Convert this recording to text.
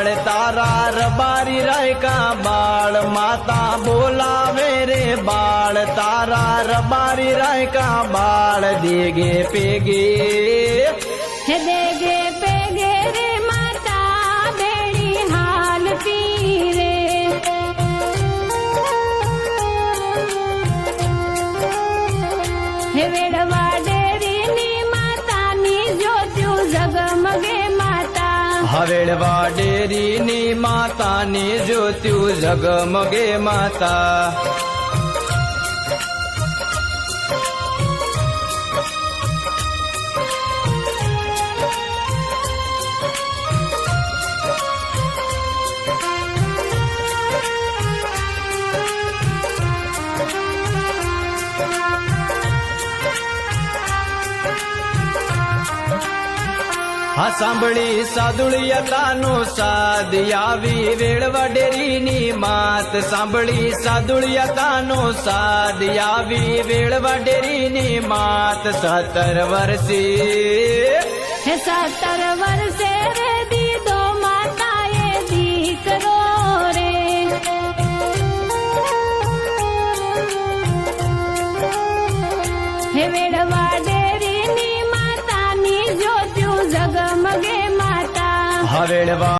बाळ तारा रबारी राय का बाळ माता बोलावे रे बाळ तारा रबारी राय का बाळ देगे पेगे हे देगे पेगे रे माता बेड़ी हालती रे हे वेडवा डेरी नी माता नी ज्योत्यु जगमगे माता हवेळवा डेरी नी माता नी ज्योत्यु जगमगे माता हा सांभळी सादुळियतानो साद यावी वेळवा डेरीनी मात सांभळी सादुळियतानो साद यावी वेळवा डेरीनी मात 17 वर्षे हे 17 वर्षे रे दीदो माता ये दीकरो रे हे वेडवा डेरी नी माता नी ज्योत्यु जगमगे माता हवेळवा